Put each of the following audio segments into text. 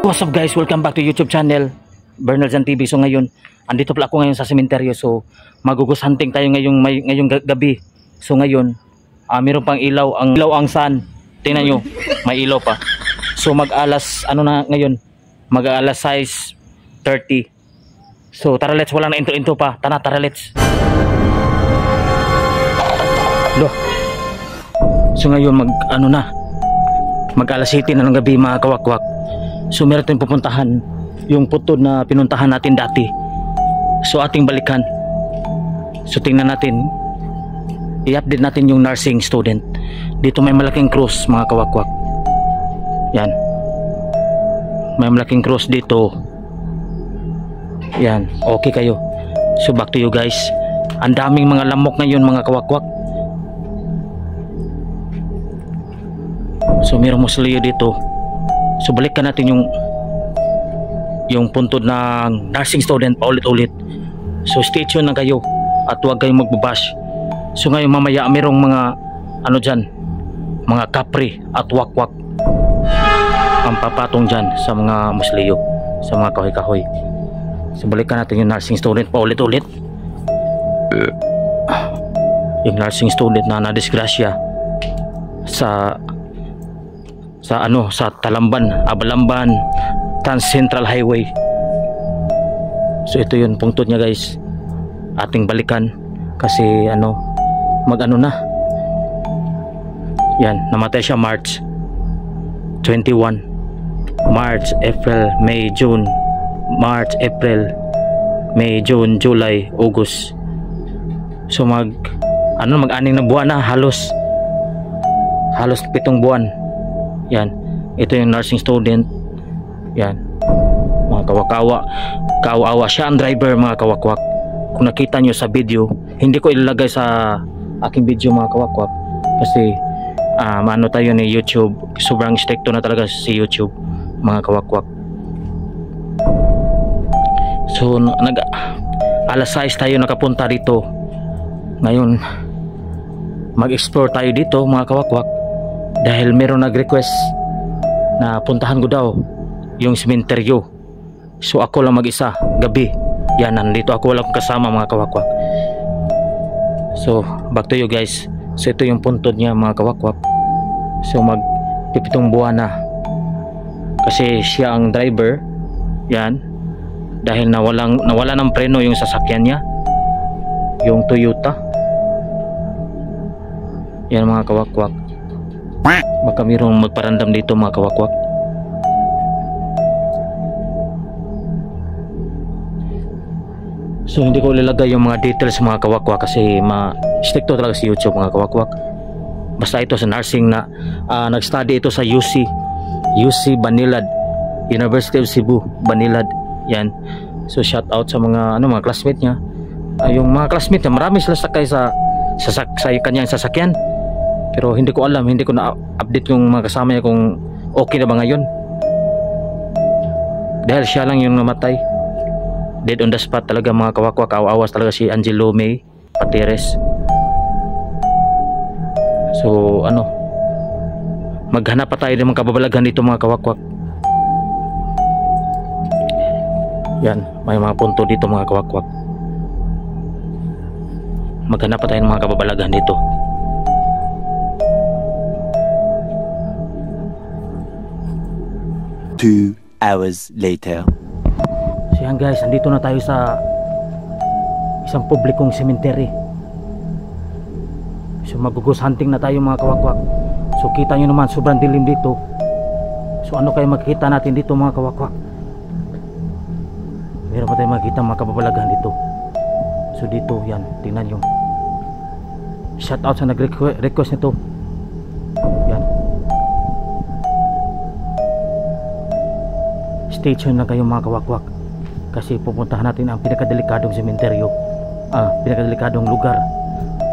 What's up guys, welcome back to YouTube channel Bernal Jan TV. So ngayon, andito pala ako ngayon sa sementeryo. So magugus hunting tayo ngayong gabi. So ngayon, meron pang ilaw ang sun. Tingnan nyo, may ilaw pa. So mag-alas, ngayon? Mag-alas 6:30. So tara let's, wala na intro pa. Tara let's. Loh. So ngayon mag-alas 7 na ng gabi mga kawakwak. So meron tayong pupuntahan, yung putod na pinuntahan natin dati. So ating balikan. So tingnan natin, i-update natin yung nursing student. Dito may malaking cross mga kawakwak. Yan. May malaking cross dito. Yan, okay kayo. So back to you guys. Ang daming mga lamok ngayon mga kawakwak. So mayroong muslio dito. So balikan natin yung puntod ng nursing student paulit-ulit. So stay tuned na kayo at huwag kayong magbabash. So ngayon mamaya mayroong mga dyan, mga kapri at wakwak ang papatong dyan sa mga muslio, sa mga kahoy-kahoy. So balikan natin yung nursing student paulit-ulit. Yung nursing student na nadisgrasya sa Talamban, Abalamban, Trans Central Highway. So ito yung punktod niya guys. Ating balikan kasi na. Yan, namatay siya March 21. March, April, May, June. March, April, May, June, July, August. So mag-aning na buwan na, halos 7 buwan. Yan, ito yung nursing student. Yan, mga kawawa siya ang driver mga kawakwak. Kung nakita nyo sa video, hindi ko ilalagay sa aking video mga kawakwak kasi tayo ni YouTube, sobrang stricto na talaga si YouTube mga kawakwak. So alas 6 tayo nakapunta dito. Ngayon mag-explore tayo dito mga kawakwak dahil meron nag-request na puntahan ko daw yung sementeryo. So ako lang mag-isa gabi. Yan, nandito ako, wala akong kasama mga kawakwak. So back to you guys. So ito yung puntod niya mga kawakwak. So mag-7 buwan na kasi siya ang driver. Yan, dahil nawala ng preno yung sasakyan niya, yung Toyota. Yan mga kawakwak. Baka mayroong magparandam dito mga kawakwak. So hindi ko ilalagay yung mga details mga kawakwak kasi stricto talaga si YouTube mga kawakwak. Basta ito sa nursing na nag-study ito sa UC Banilad, University of Cebu, Banilad. Yan. So shout out sa mga mga classmate niya. Yung mga classmate niya, marami sila sakay sa kanyang sasakyan. Pero hindi ko alam, hindi ko na-update yung mga kasama niya kung okay na ba ngayon. Dahil siya lang yung namatay. Dead on the spot talaga mga kawakwak. Awas talaga si Angelo May Pateres. So maghanap pa tayo ng mga kababalaghan dito mga kawakwak. Yan, may mga punto dito mga kawakwak. Maghanap pa tayo ng mga kababalaghan dito. Two hours later. So yan guys, andito na tayo sa isang publikong cemetery. So mag-ghost hunting na tayo mga kawakwak. So kita nyo naman, sobrang dilim dito. So ano kayo makikita natin dito mga kawakwak? Meron pa tayong makikita mga kababalaghan dito. So dito, yan, tingnan nyo. Shout out sa nag-request nito. Yan. Stay tuned na kayo mga kawakwak kasi pupuntahan natin ang pinakadelikadong sementeryo, pinakadelikadong lugar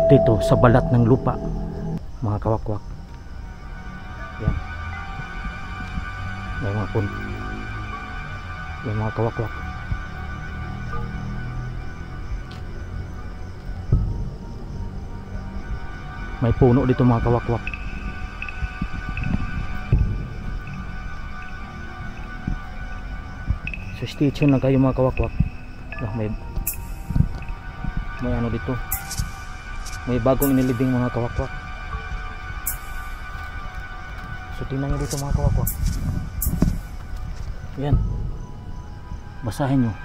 dito sa balat ng lupa mga kawakwak. Yan, may mga kawakwak. May puno dito mga kawakwak. So stay tuned lang kayo mga kawakwak. May ano dito, may bagong inilibing mga kawakwak. So tingnan nyo dito mga kawakwak. Yan, basahin nyo.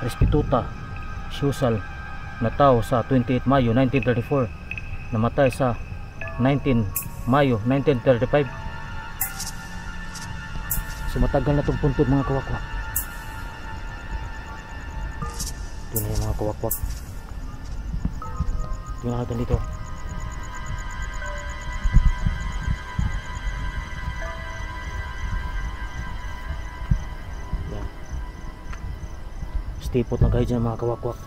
Restituta Shusal na tao sa 28 Mayo 1934, namatay sa 19 Mayo 1935. So matagal na itong puntod mga kawakwak. Ito na yung mga kawakwak. Tingnan natin dito. Yan. Stay put na kayo dyan mga kawakwak.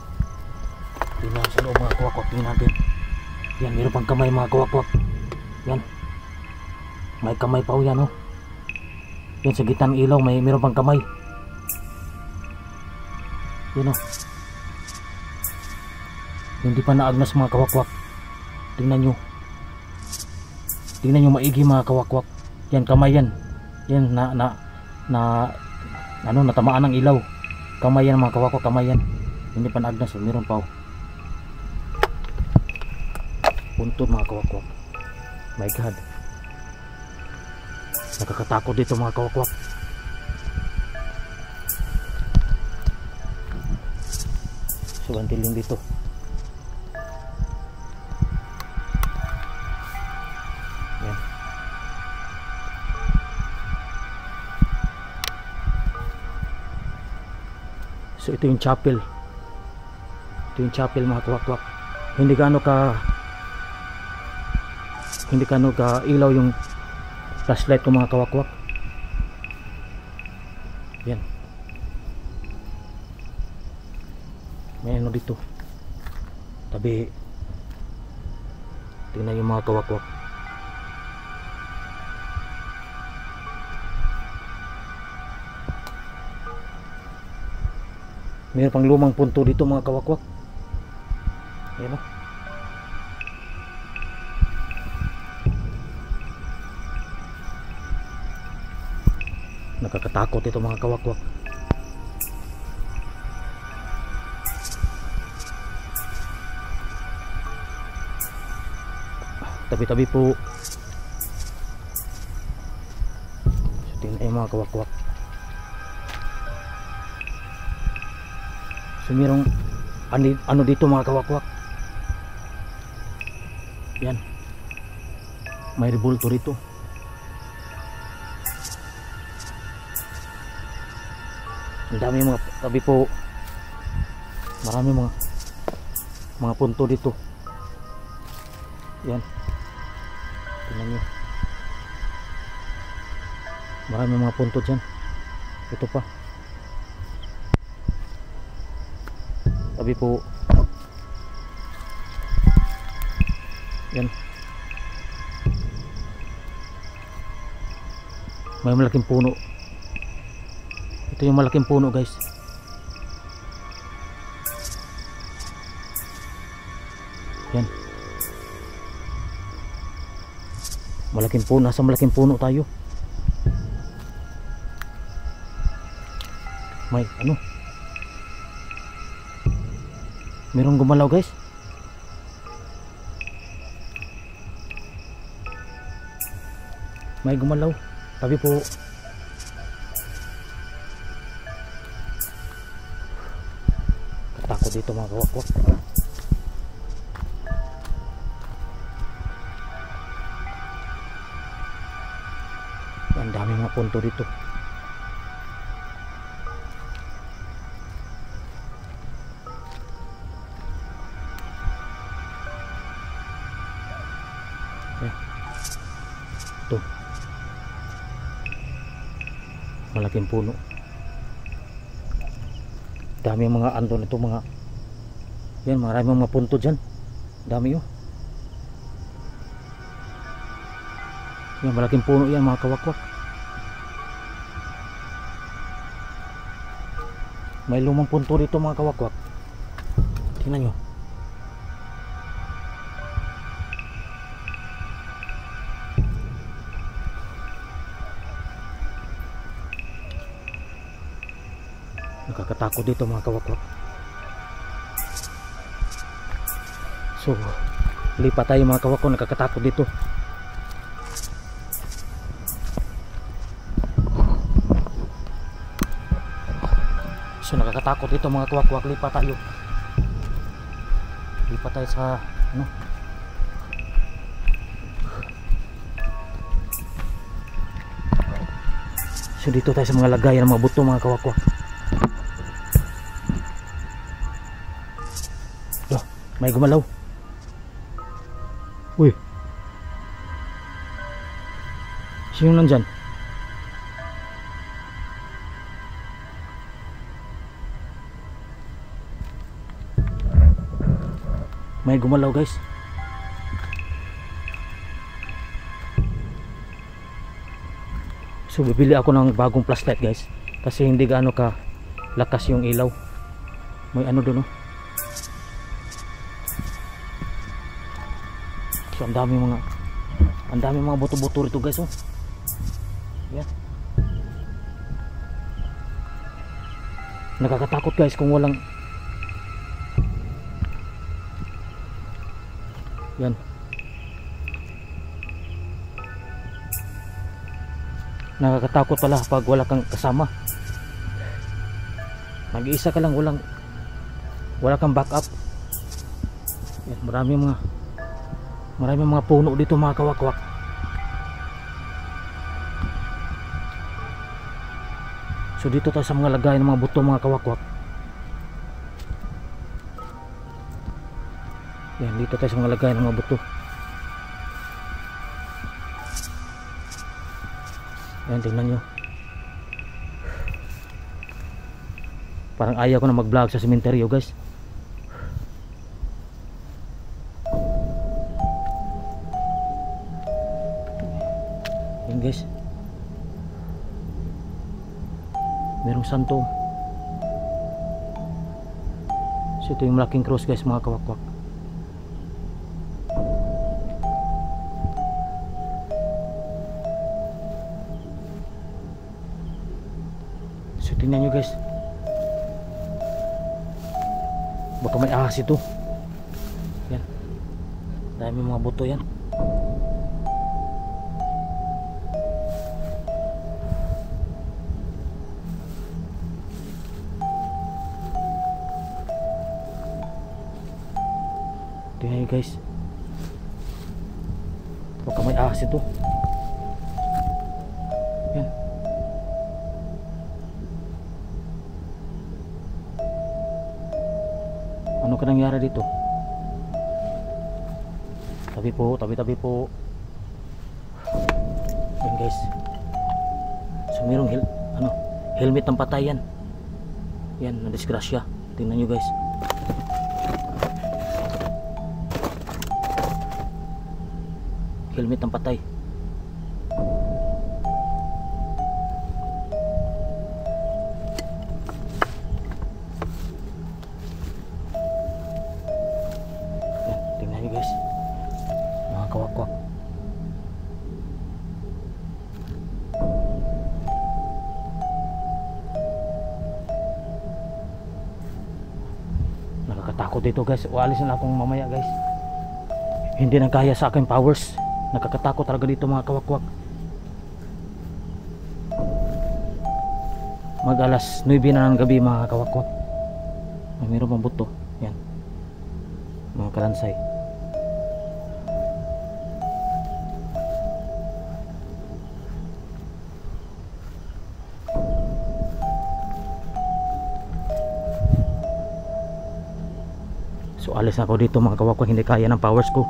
Tingnan sa loob mga kawakwak. Tingnan natin. Yan, meron pang kamay mga kawakwak. Yan, may kamay pa o yan oh. Yan sa gitna ng ilaw meron pang kamay. Yan oh. Hindi pa naagnas mga kawakwak. Tingnan nyo. Tingnan nyo maigi mga kawakwak. Yan kamay yan. Yan natamaan ng ilaw. Kamay yan mga kawakwak, kamay yan. Hindi pa naagnas, meron pa oh. Puntod mga kawakwak. My God, nakakatakot dito mga kawakwak. So bantilin dito. Yan. So ito yung chapel. Ito yung chapel mga kawakwak. Hindi gaano ka ilaw yung flashlight ko mga kawakwak. Yan, may ano dito tabi. Tingnan yung mga kawakwak. Mayroon pang lumang punto dito mga kawakwak. Yan o. Nakakatakot ito mga kawakwak. Tabi-tabi po. So tingnan yung mga kawakwak. So mayroong ano dito mga kawakwak. Yan, may rebulto rito. Ang dami mga tabi po. Marami mga punto dito. Yan, tingnan nyo. Marami mga punto dyan. Ito pa. Tabi po. Yan, may malaking puno. Ito yung malaking puno guys. Yan, malaking puno. Nasa malaking puno tayo. May ano, merong gumalaw guys. May gumalaw. Tabi po. Katakot dito mga kawakwak. Ang dami mga punto dito. Ito, malaking puno. Dami mga andon ito mga. Yan, marami mga punto dyan. Dami yun. Yan, malaking puno yan mga kawakwak. May lumang punto dito mga kawakwak. Tingnan nyo. Nakakatakot dito mga kawakwak. So lipat tayo mga kawakwak, nakakatakot dito. So nakakatakot dito mga kawakwak, lipat tayo. Lipat tayo sa ano. So dito tayo sa mga lagayan ng mga buto mga kawakwak. Loh, may gumalaw. Uy, sino nandyan? May gumalaw guys. So bibili ako ng bagong flashlight guys, kasi hindi gaano ka lakas yung ilaw. May ano doon oh. So ang dami mga buto-buto rito guys oh. Yan. Nakakatakot guys kung walang. Yan. Nakakatakot pala pag wala kang kasama. Mag-iisa ka lang, wala kang backup. Yan, maraming mga puno dito mga kawakwak. So dito tayo sa mga lagayan ng mga buto mga kawakwak. Yan, dito tayo sa mga lagayan ng mga buto. Yan, tingnan nyo. Parang ayaw ko na mag-vlog sa sementeryo guys. Yan guys, merong santo. So ito yung malaking cross guys mga kawakwak. So tingnan nyo guys, baka may ahas ito. Yan, dami mga buto yan. Tingnan nyo guys, baka may ahas ito. Yan. Ano ka nangyari dito? Tabi po, tabi po. Yan guys. So mayroong helmet ng patay yan. Yan, na-disgrasya. Tingnan nyo guys. Helmet ng patay. Guys, mga kawakwak. Nakakatakot dito guys. Ualis na akong mamaya guys. Hindi na kaya sa akin powers. Nakakatakot talaga dito mga kawakwak. Mag alas 9 na ng gabi mga kawakwak. Mayroon pang buto. Yan, mga kalansay. So alis na ako dito mga kawakwak, hindi kaya ng powers ko.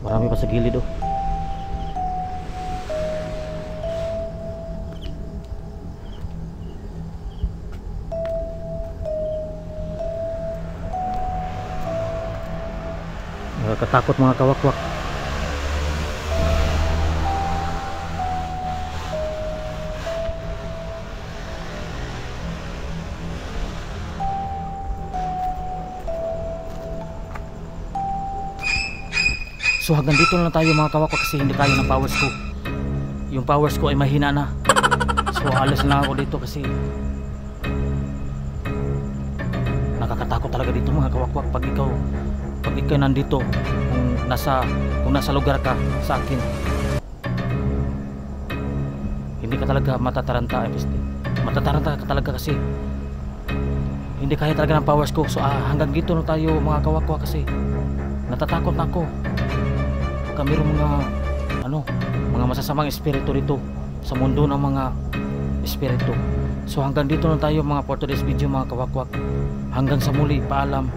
Marami pa sa gilid oh. Nakakatakot mga kawakwak. So So hanggang dito na lang tayo mga kawakwak kasi hindi kaya ng powers ko. Yung powers ko ay mahina na. So alis na ako dito kasi nakakatakot talaga dito mga kawakwak pag ikaw nandito kung nasa lugar ka sa akin. Hindi ka talaga matataranta, matataranta ka talaga kasi hindi kaya talaga ng powers ko. So hanggang dito na tayo mga kawakwak kasi natatakot na ako. Baka mayroong mga masasamang espiritu dito sa mundo ng mga espiritu. So hanggang dito na tayo mga for today's video mga kawakwak. Hanggang sa muli, paalam.